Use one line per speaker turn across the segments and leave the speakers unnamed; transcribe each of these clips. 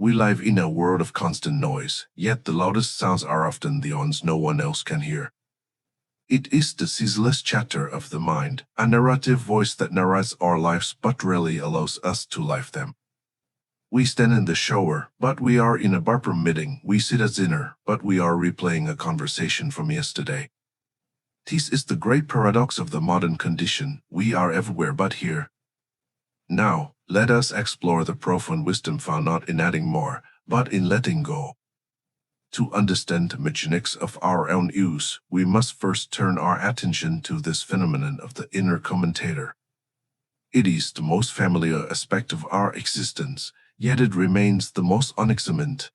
We live in a world of constant noise, yet the loudest sounds are often the ones no one else can hear. It is the ceaseless chatter of the mind, a narrative voice that narrates our lives but rarely allows us to live them. We stand in the shower, but we are in a barroom meeting. We sit at dinner, but we are replaying a conversation from yesterday. This is the great paradox of the modern condition. We are everywhere but here. Now, let us explore the profound wisdom found not in adding more, but in letting go. To understand the mechanics of our own use, we must first turn our attention to this phenomenon of the inner commentator. It is the most familiar aspect of our existence, yet it remains the most unexamined.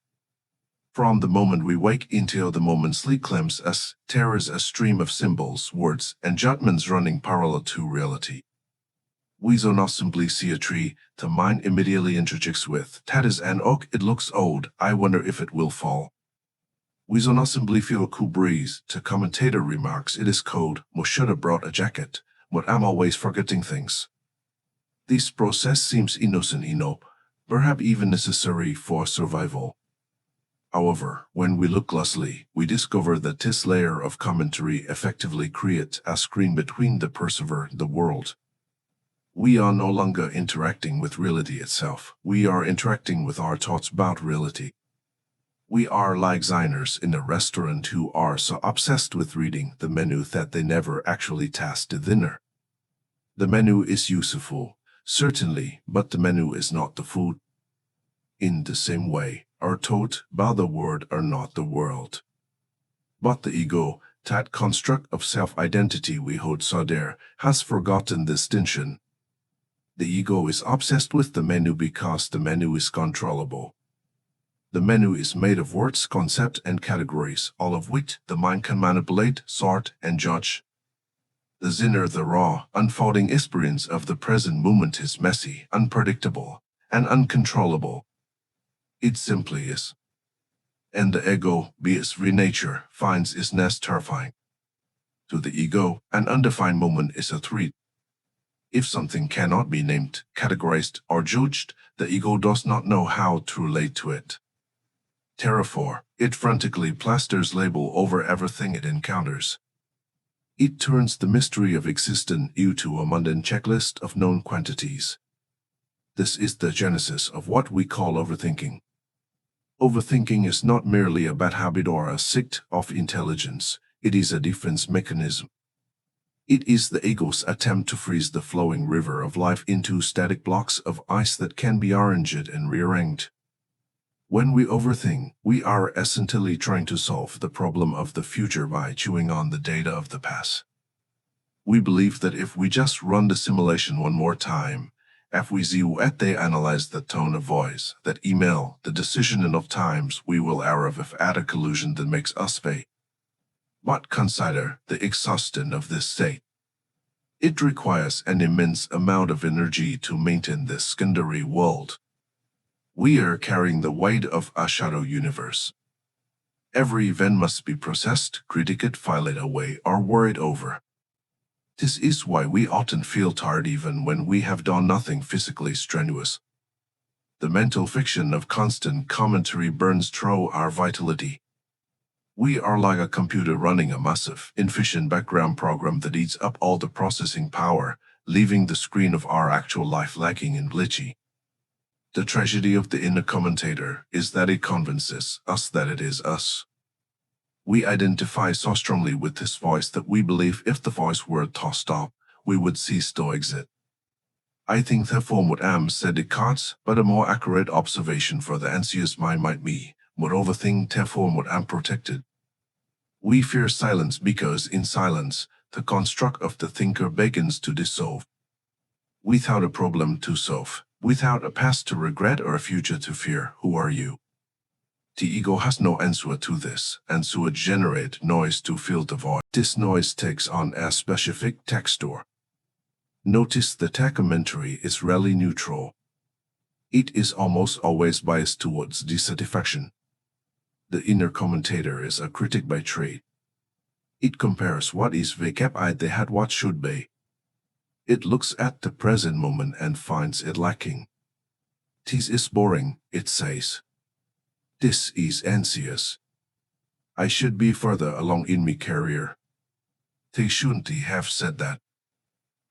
From the moment we wake until the moment sleep claims us, there is a stream of symbols, words, and judgments running parallel to reality. We do not simply see a tree, the mind immediately interjects with, "That is an oak, it looks old, I wonder if it will fall." We do not simply feel a cool breeze, the commentator remarks, "It is cold, I should have brought a jacket, but I'm always forgetting things." This process seems innocent enough, perhaps even necessary for survival. However, when we look closely, we discover that this layer of commentary effectively creates a screen between the perceiver and the world. We are no longer interacting with reality itself. We are interacting with our thoughts about reality. We are like diners in a restaurant who are so obsessed with reading the menu that they never actually taste the dinner. The menu is useful, certainly, but the menu is not the food. In the same way, our thoughts about the world are not the world. But the ego, that construct of self-identity we hold so dear, has forgotten this distinction. The ego is obsessed with the menu because the menu is controllable. The menu is made of words, concepts, and categories, all of which the mind can manipulate, sort, and judge. The dinner, the raw, unfolding experience of the present moment is messy, unpredictable, and uncontrollable. It simply is. And the ego, by its very nature, finds its nest terrifying. To the ego, an undefined moment is a threat. If something cannot be named, categorized, or judged, the ego does not know how to relate to it. Therefore, it frantically plasters label over everything it encounters. It turns the mystery of existence into a mundane checklist of known quantities. This is the genesis of what we call overthinking. Overthinking is not merely a bad habit or a sick of intelligence, it is a defense mechanism. It is the ego's attempt to freeze the flowing river of life into static blocks of ice that can be arranged and rearranged. When we overthink, we are essentially trying to solve the problem of the future by chewing on the data of the past. We believe that if we just run the simulation one more time, if we analyze the tone of voice, that email, the decision enough times, we will arrive at a conclusion that makes us pay. But consider the exhaustion of this state. It requires an immense amount of energy to maintain this secondary world. We are carrying the weight of a shadow universe. Every event must be processed, critiqued, filed away, or worried over. This is why we often feel tired even when we have done nothing physically strenuous. The mental fiction of constant commentary burns through our vitality. We are like a computer running a massive, inefficient background program that eats up all the processing power, leaving the screen of our actual life lacking and glitchy. The tragedy of the inner commentator is that it convinces us that it is us. We identify so strongly with this voice that we believe if the voice were to stop, we would cease to exist. I think therefore what am said Descartes, but a more accurate observation for the anxious mind might be, what overthink therefore what am protected. We fear silence because in silence, the construct of the thinker begins to dissolve. Without a problem to solve, without a past to regret or a future to fear, who are you? The ego has no answer to this, and so it generates noise to fill the void. This noise takes on a specific texture. Notice the commentary is rarely neutral. It is almost always biased towards dissatisfaction. The inner commentator is a critic by trade. It compares what is vacant they had what should be. It looks at the present moment and finds it lacking. This is boring, it says. This is anxious. I should be further along in my career. They shouldn't have said that.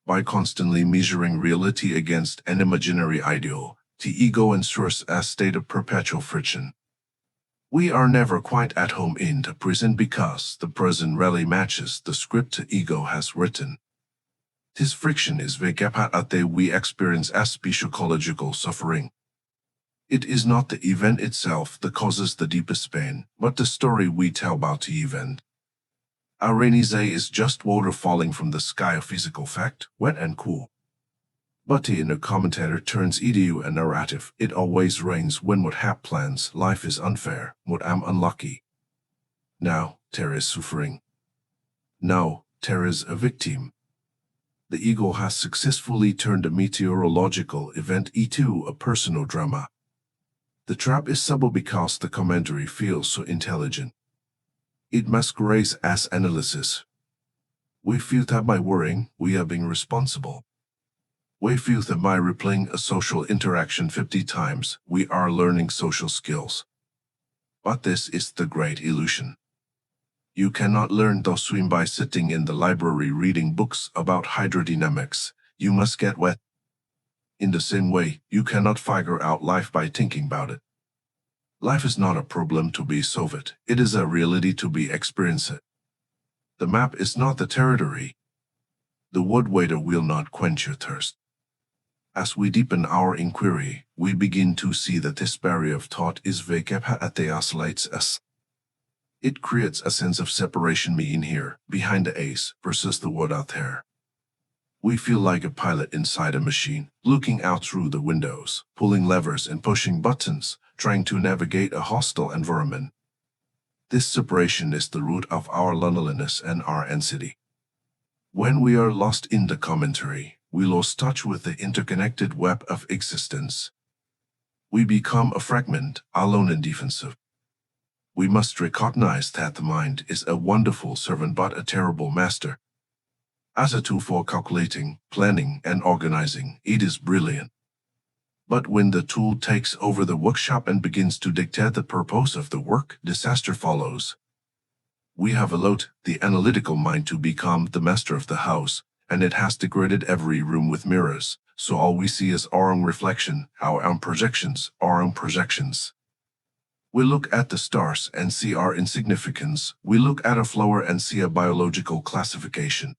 By constantly measuring reality against an imaginary ideal, the ego ensures a state of perpetual friction. We are never quite at home in the present because the present rarely matches the script the ego has written. This friction is the capacity we experience as psychological suffering. It is not the event itself that causes the deepest pain, but the story we tell about the event. A rainy day is just water falling from the sky, a physical fact, wet and cool. But the inner commentator turns into a narrative. It always rains when what have plans, life is unfair, what I'm unlucky. Now, there is suffering. Now, there is a victim. The ego has successfully turned a meteorological event into a personal drama. The trap is subtle because the commentary feels so intelligent. It masquerades as analysis. We feel that by worrying, we are being responsible. We feel that by replaying a social interaction 50 times, we are learning social skills. But this is the great illusion. You cannot learn to swim by sitting in the library reading books about hydrodynamics. You must get wet. In the same way, you cannot figure out life by thinking about it. Life is not a problem to be solved. It is a reality to be experienced. The map is not the territory. The wood waiter will not quench your thirst. As we deepen our inquiry, we begin to see that this barrier of thought is vacant at they isolates us. It creates a sense of separation, me in here, behind the ace, versus the world out there. We feel like a pilot inside a machine, looking out through the windows, pulling levers and pushing buttons, trying to navigate a hostile environment. This separation is the root of our loneliness and our anxiety. When we are lost in the commentary, we lose touch with the interconnected web of existence. We become a fragment, alone and defensive. We must recognize that the mind is a wonderful servant but a terrible master. As a tool for calculating, planning, and organizing, it is brilliant. But when the tool takes over the workshop and begins to dictate the purpose of the work, disaster follows. We have allowed the analytical mind to become the master of the house, and it has decorated every room with mirrors, so all we see is our own reflection, our own projections, our own projections. We look at the stars and see our insignificance. We look at a flower and see a biological classification.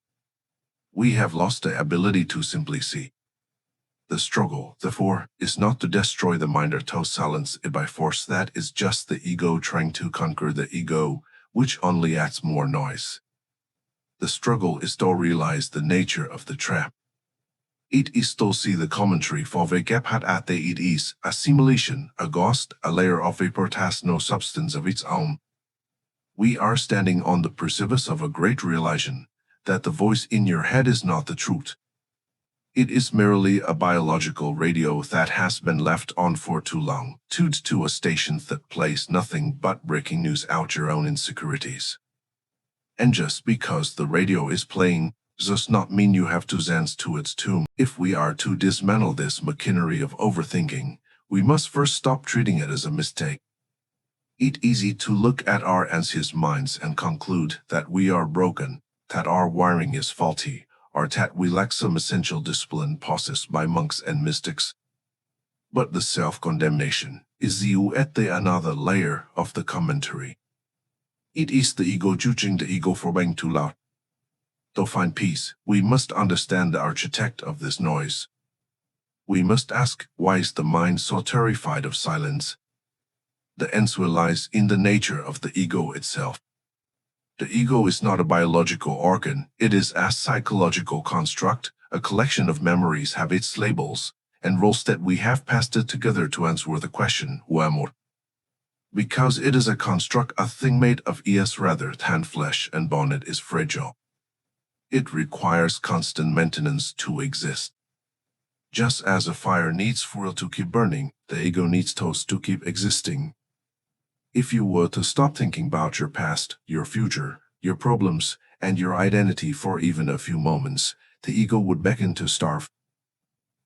We have lost the ability to simply see. The struggle, therefore, is not to destroy the mind or to silence it by force. That is just the ego trying to conquer the ego, which only adds more noise. The struggle is to realize the nature of the trap. It is to see the commentary for the gap at the it is a simulation, a ghost, a layer of vapor that has no substance of its own. We are standing on the precipice of a great realization that the voice in your head is not the truth. It is merely a biological radio that has been left on for too long, tuned to a station that plays nothing but breaking news out your own insecurities. And just because the radio is playing does not mean you have to dance to its tune. If we are to dismantle this machinery of overthinking, we must first stop treating it as a mistake. It's easy to look at our anxious minds and conclude that we are broken, that our wiring is faulty, or that we lack some essential discipline possessed by monks and mystics. But the self-condemnation is another layer of the commentary. It is the ego judging the ego for being too loud. To find peace, we must understand the architect of this noise. We must ask, why is the mind so terrified of silence? The answer lies in the nature of the ego itself. The ego is not a biological organ, it is a psychological construct, a collection of memories, habits, labels, and roles that we have pasted together to answer the question, who am I? Because it is a construct, a thing made of ears rather than flesh and bone, it is fragile. It requires constant maintenance to exist. Just as a fire needs fuel to keep burning, the ego needs toast to keep existing. If you were to stop thinking about your past, your future, your problems, and your identity for even a few moments, the ego would begin to starve.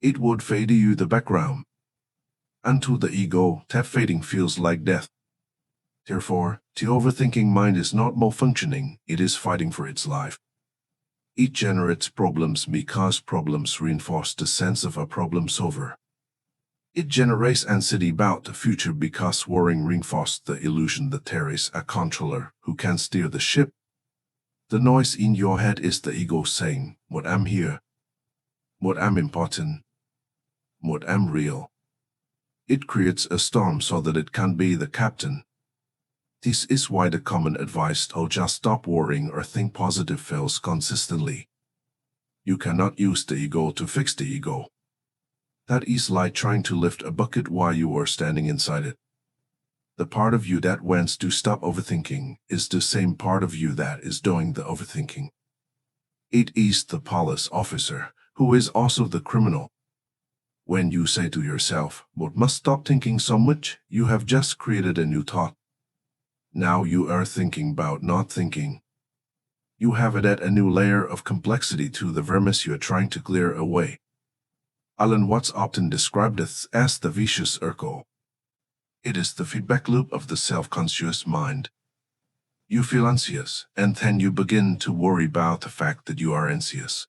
It would fade to the background. And to the ego, that fading feels like death. Therefore, the overthinking mind is not malfunctioning, it is fighting for its life. It generates problems because problems reinforce the sense of a problem solver. It generates anxiety about the future because worrying reinforces the illusion that there is a controller who can steer the ship. The noise in your head is the ego saying, "What I'm here, what I'm important, what I'm real." It creates a storm so that it can be the captain. This is why the common advice to just stop worrying or think positive fails consistently. You cannot use the ego to fix the ego. That is like trying to lift a bucket while you are standing inside it. The part of you that wants to stop overthinking is the same part of you that is doing the overthinking. It is the police officer who is also the criminal. When you say to yourself, "But must stop thinking so much," you have just created a new thought. Now you are thinking about not thinking. You have added a new layer of complexity to the vermis you are trying to clear away. Alan Watts often described this as the vicious circle. It is the feedback loop of the self-conscious mind. You feel anxious, and then you begin to worry about the fact that you are anxious.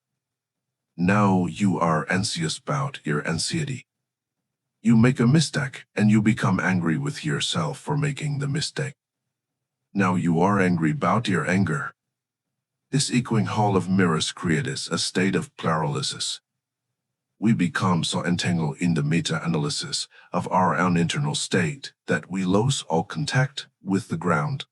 Now you are anxious about your anxiety. You make a mistake, and you become angry with yourself for making the mistake. Now you are angry about your anger. This echoing hall of mirrors creates a state of paralysis. We become so entangled in the meta-analysis of our own internal state that we lose all contact with the ground.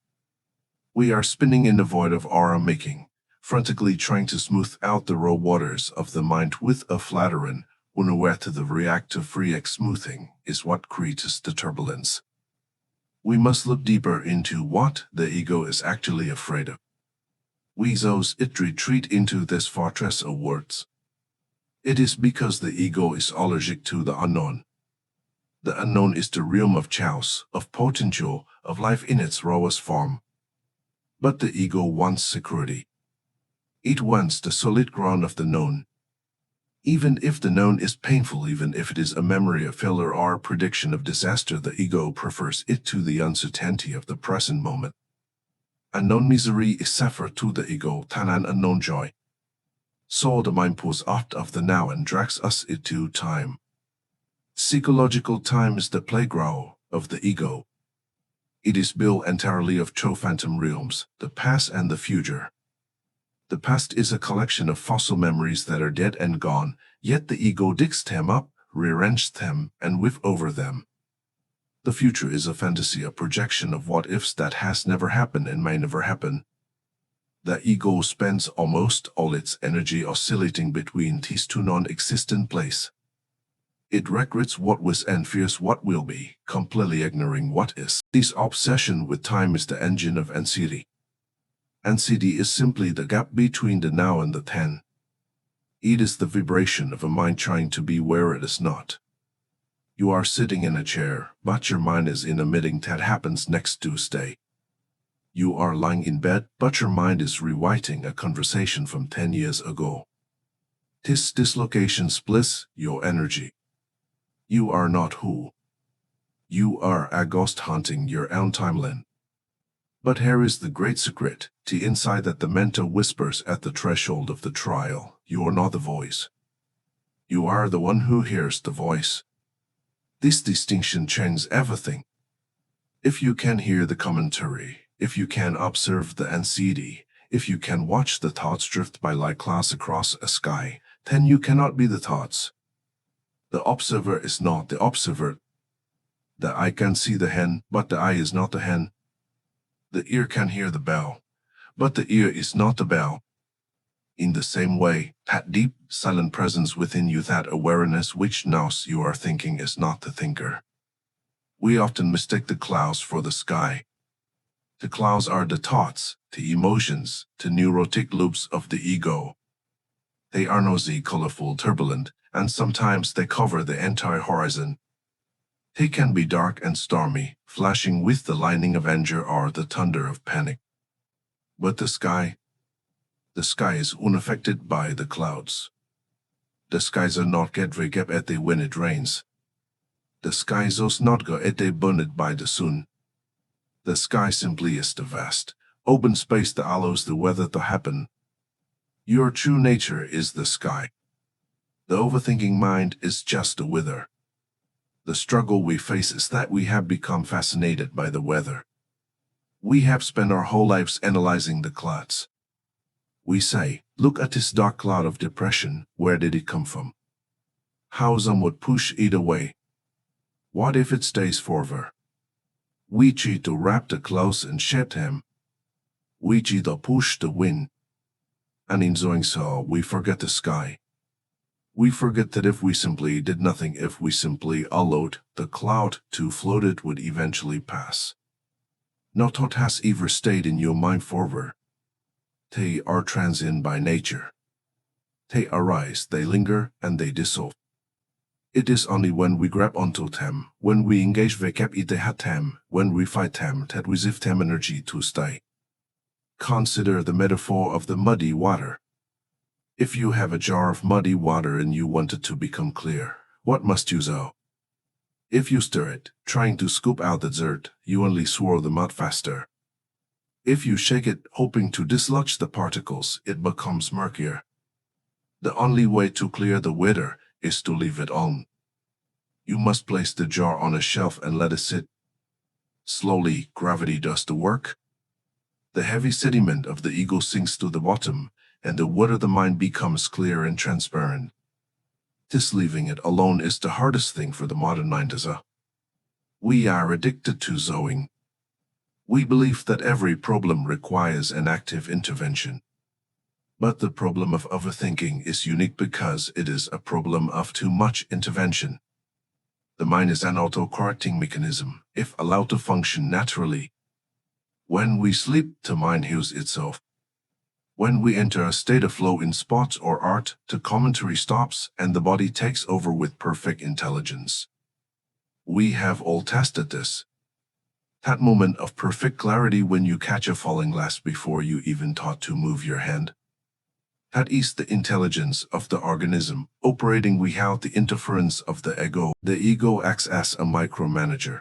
We are spinning in the void of our making, frantically trying to smooth out the raw waters of the mind with a flattering, unaware to the reactive free smoothing is what creates the turbulence. We must look deeper into what the ego is actually afraid of. We those it retreat into this fortress of words. It is because the ego is allergic to the unknown. The unknown is the realm of chaos, of potential, of life in its rawest form. But the ego wants security. It wants the solid ground of the known. Even if the known is painful, even if it is a memory of failure or a prediction of disaster, the ego prefers it to the uncertainty of the present moment. Unknown misery is safer to the ego than an unknown joy. So the mind pulls out of the now and drags us into time. Psychological time is the playground of the ego. It is built entirely of two phantom realms, the past and the future. The past is a collection of fossil memories that are dead and gone, yet the ego digs them up, rearranges them, and whiffs over them. The future is a fantasy, a projection of what-ifs that has never happened and may never happen. The ego spends almost all its energy oscillating between these two non-existent places. It regrets what was and fears what will be, completely ignoring what is. This obsession with time is the engine of anxiety. Anxiety is simply the gap between the now and the then. It is the vibration of a mind trying to be where it is not. You are sitting in a chair, but your mind is in a meeting that happens next Tuesday. You are lying in bed, but your mind is rewriting a conversation from 10 years ago. This dislocation splits your energy. You are not who. You are a ghost haunting your own timeline. But here is the great secret, the insight that the mentor whispers at the threshold of the trial. You are not the voice. You are the one who hears the voice. This distinction changes everything. If you can hear the commentary, if you can observe the anxiety, if you can watch the thoughts drift by like clouds across a sky, then you cannot be the thoughts. The observer is not the observer. The eye can see the hen, but the eye is not the hen. The ear can hear the bell, but the ear is not the bell. In the same way, that deep, silent presence within you, that awareness which knows you are thinking, is not the thinker. We often mistake the clouds for the sky. The clouds are the thoughts, the emotions, the neurotic loops of the ego. They are noisy, colorful, turbulent, and sometimes they cover the entire horizon. They can be dark and stormy, flashing with the lightning of anger or the thunder of panic. But the sky is unaffected by the clouds. The skies are not get wake up at the when it rains. The skies does not go at they burned by the sun. The sky simply is the vast, open space that allows the weather to happen. Your true nature is the sky. The overthinking mind is just the weather. The struggle we face is that we have become fascinated by the weather. We have spent our whole lives analyzing the clouds. We say, look at this dark cloud of depression, where did it come from? How some would push it away. What if it stays forever? We try to wrap the clouds and shed them. We try to push the wind. And in doing so, we forget the sky. We forget that if we simply did nothing, if we simply allowed the cloud to float, it would eventually pass. No thought has ever stayed in your mind forever. They are transcend by nature. They arise, they linger, and they dissolve. It is only when we grab onto them, when we engage them, when we fight them, that we give them energy to stay. Consider the metaphor of the muddy water. If you have a jar of muddy water and you want it to become clear, what must you do? If you stir it, trying to scoop out the dirt, you only swirl the mud faster. If you shake it, hoping to dislodge the particles, it becomes murkier. The only way to clear the water is to leave it on. You must place the jar on a shelf and let it sit. Slowly, gravity does the work. The heavy sediment of the ego sinks to the bottom, and the water of the mind becomes clear and transparent. This leaving it alone is the hardest thing for the modern mind to do. We are addicted to zoning. We believe that every problem requires an active intervention. But the problem of overthinking is unique because it is a problem of too much intervention. The mind is an auto-correcting mechanism, if allowed to function naturally. When we sleep, the mind heals itself. When we enter a state of flow in sports or art, the commentary stops and the body takes over with perfect intelligence. We have all tested this. That moment of perfect clarity when you catch a falling glass before you even thought to move your hand. That is the intelligence of the organism operating without the interference of the ego. The ego acts as a micromanager.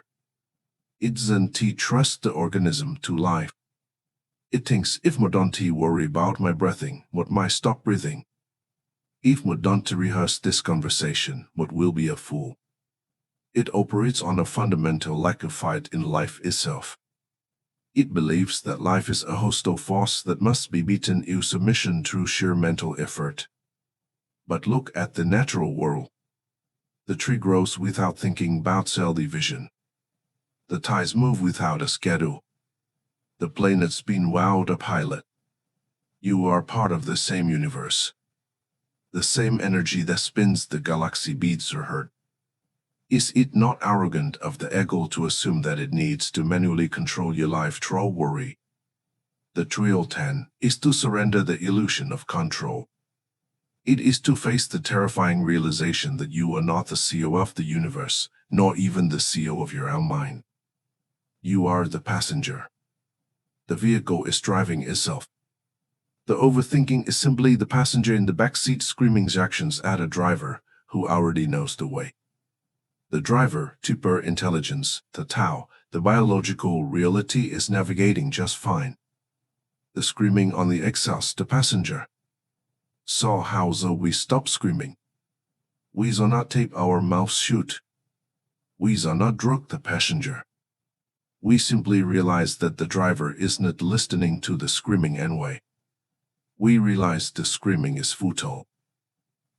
It doesn't trust the organism to life. It thinks, if I don't worry about my breathing, what might stop breathing? If I don't rehearse this conversation, what will be a fool? It operates on a fundamental lack of fight in life itself. It believes that life is a hostile force that must be beaten in submission through sheer mental effort. But look at the natural world. The tree grows without thinking about cell division. The tides move without a schedule. The planets spin without a pilot. You are part of the same universe. The same energy that spins the galaxy beats your heart. Is it not arrogant of the ego to assume that it needs to manually control your life through worry? The real 10 is to surrender the illusion of control. It is to face the terrifying realization that you are not the CEO of the universe, nor even the CEO of your own mind. You are the passenger. The vehicle is driving itself. The overthinking is simply the passenger in the backseat screaming actions at a driver who already knows the way. The driver, super intelligence, the Tao, the biological reality is navigating just fine. The screaming on the exhaust, the passenger. So how do we stop screaming? We do not tape our mouths shut. We do not drug the passenger. We simply realize that the driver is not listening to the screaming anyway. We realize the screaming is futile.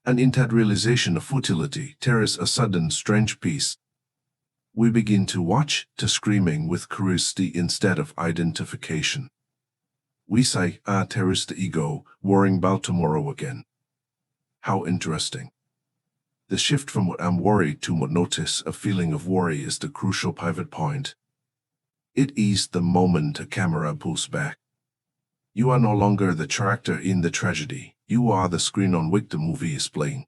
And in that realization of futility, there is a sudden strange peace. We begin to watch the screaming with curiosity instead of identification. We say, there is the ego, worrying about tomorrow again. How interesting. The shift from what I'm worried to what notice a feeling of worry is the crucial pivot point. It is the moment a camera pulls back. You are no longer the character in the tragedy. You are the screen on which the movie is playing.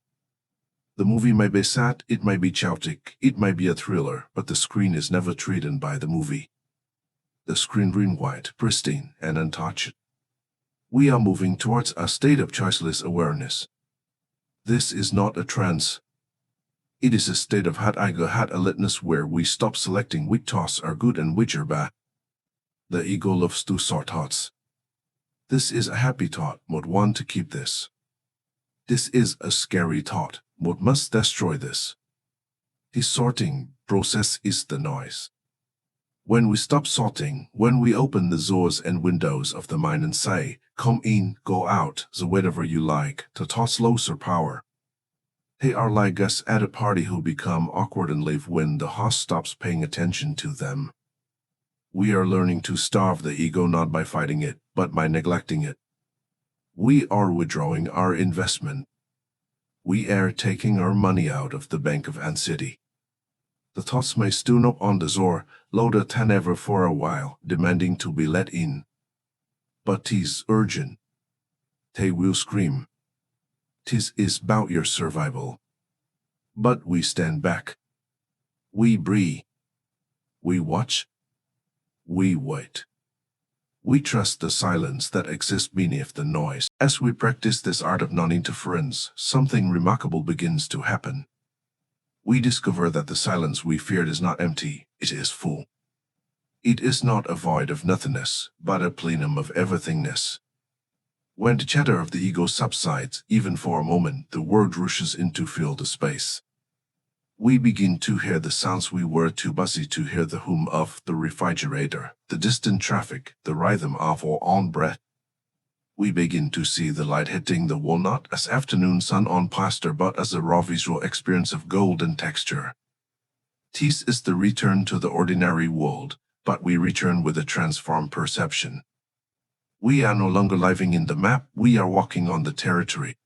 The movie may be sad, it may be chaotic, it may be a thriller, but the screen is never treated by the movie. The screen remains white, pristine, and untouched. We are moving towards a state of choiceless awareness. This is not a trance. It is a state of hat ego hat alertness where we stop selecting which thoughts are good and which are bad. The ego loves to sort thoughts. This is a happy thought, would want to keep this. This is a scary thought, would must destroy this. The sorting process is the noise. When we stop sorting, when we open the doors and windows of the mind and say, come in, go out, so whatever you like, the thoughts lose their power. They are like us at a party who become awkward and leave when the host stops paying attention to them. We are learning to starve the ego not by fighting it, but by neglecting it. We are withdrawing our investment. We are taking our money out of the bank of anxiety. The thoughts may stood up on the door, louder than ever for a while, demanding to be let in. But 'tis urgent. They will scream. 'Tis is about your survival. But we stand back. We breathe. We watch. We wait. We trust the silence that exists beneath the noise. As we practice this art of non-interference, something remarkable begins to happen. We discover that the silence we feared is not empty, it is full. It is not a void of nothingness, but a plenum of everythingness. When the chatter of the ego subsides, even for a moment, the word rushes in to fill the space. We begin to hear the sounds we were too busy to hear: the hum of the refrigerator, the distant traffic, the rhythm of our own breath. We begin to see the light hitting the wall not as afternoon sun on plaster but as a raw visual experience of golden texture. This is the return to the ordinary world, but we return with a transformed perception. We are no longer living in the map, we are walking on the territory.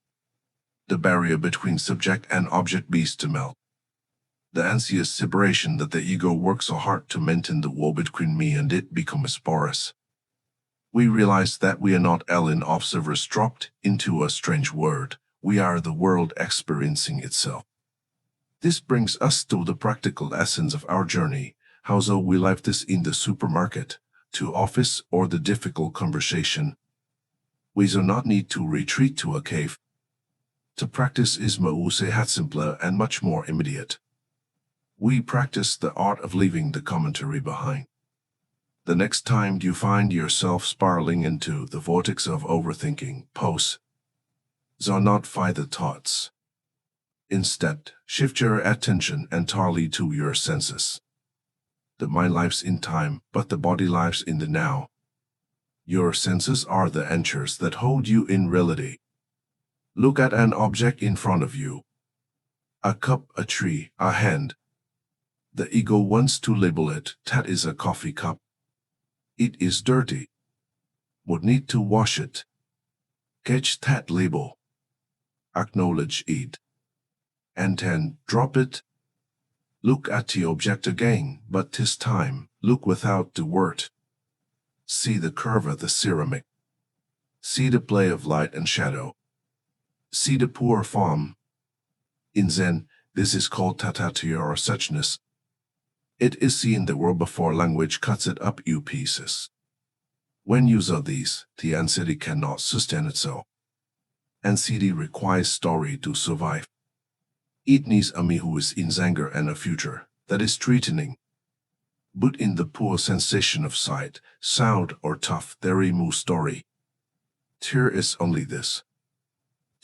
The barrier between subject and object begins to melt. The anxious separation that the ego works so hard to maintain the wall between me and it becomes porous. We realize that we are not alien observers dropped into a strange world, we are the world experiencing itself. This brings us to the practical essence of our journey, how so we live this in the supermarket, to office, or the difficult conversation. We do not need to retreat to a cave. The practice is simpler and much more immediate. We practice the art of leaving the commentary behind. The next time you find yourself spiraling into the vortex of overthinking, pause. Do not fight the thoughts. Instead, shift your attention entirely to your senses. The mind lives in time, but the body lives in the now. Your senses are the anchors that hold you in reality. Look at an object in front of you. A cup, a tree, a hand. The ego wants to label it. That is a coffee cup. It is dirty. Would need to wash it. Catch that label. Acknowledge it. And then drop it. Look at the object again, but this time, look without the word. See the curve of the ceramic. See the play of light and shadow. See the poor form. In Zen, this is called tatatya or suchness. It is seen the world before language cuts it up in pieces. When you saw these, the anxiety cannot sustain itself. Anxiety requires story to survive. It needs a me who is in anger and a future that is threatening. But in the poor sensation of sight, sound, or tough, there is no story. There is only this.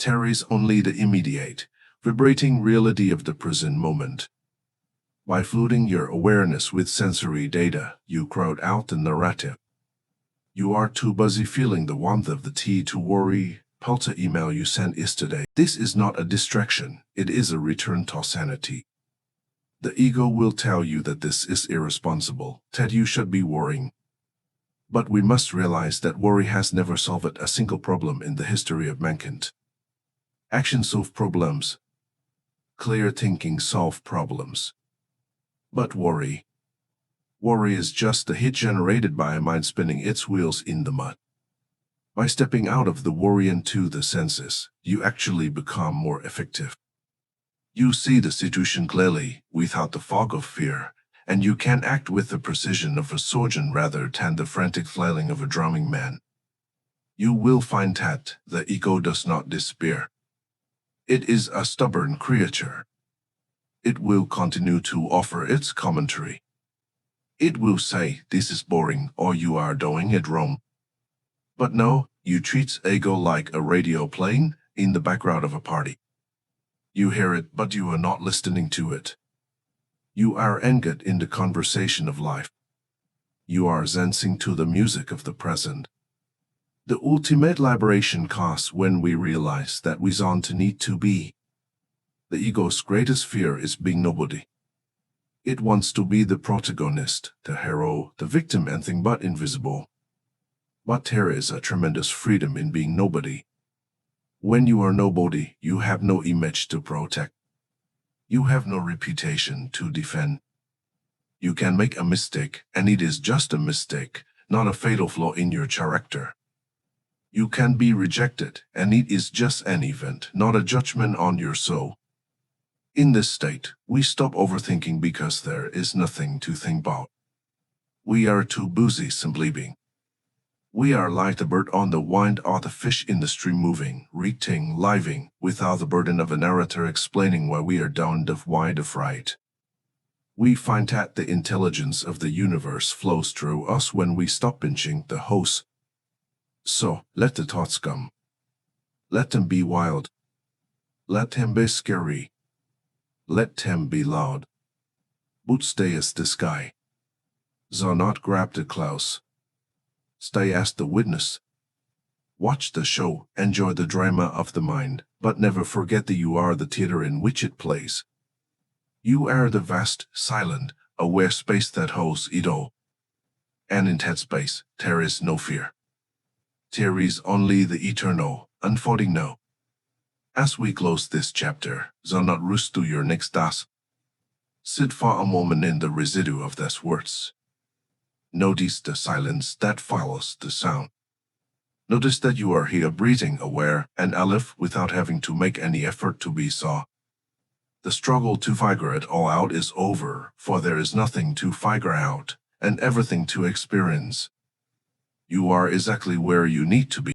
There is only the immediate, vibrating reality of the present moment. By flooding your awareness with sensory data, you crowd out the narrative. You are too busy feeling the warmth of the tea to worry about the email you sent yesterday. This is not a distraction, it is a return to sanity. The ego will tell you that this is irresponsible, that you should be worrying. But we must realize that worry has never solved a single problem in the history of mankind. Action solves problems. Clear thinking solves problems. But worry is just the heat generated by a mind spinning its wheels in the mud. By stepping out of the worry into the senses, you actually become more effective. You see the situation clearly, without the fog of fear, and you can act with the precision of a surgeon rather than the frantic flailing of a drumming man. You will find that the ego does not despair. It is a stubborn creature. It will continue to offer its commentary. It will say, this is boring, or you are doing it wrong. But no, you treat ego like a radio playing in the background of a party. You hear it, but you are not listening to it. You are engaged in the conversation of life. You are dancing to the music of the present. The ultimate liberation comes when we realize that we don't need to be. The ego's greatest fear is being nobody. It wants to be the protagonist, the hero, the victim, anything but invisible. But there is a tremendous freedom in being nobody. When you are nobody, you have no image to protect. You have no reputation to defend. You can make a mistake, and it is just a mistake, not a fatal flaw in your character. You can be rejected, and it is just an event, not a judgment on your soul. In this state, we stop overthinking because there is nothing to think about. We are too busy simply being. We are like the bird on the wind or the fish in the stream moving, reading, living, without the burden of a narrator explaining why we are down the why the fright. We find that the intelligence of the universe flows through us when we stop binging the hose. So, let the thoughts come. Let them be wild. Let them be scary. Let them be loud. But stay as the sky. So not grab the clouds. Stay as the witness. Watch the show, enjoy the drama of the mind, but never forget that you are the theater in which it plays. You are the vast, silent, aware space that holds it all. And in that space, there is no fear. There is only the eternal, unfolding now. As we close this chapter, do not rush to your next task. Sit for a moment in the residue of these words. Notice the silence that follows the sound. Notice that you are here breathing aware and alive without having to make any effort to be so. The struggle to figure it all out is over, for there is nothing to figure out and everything to experience. You are exactly where you need to be.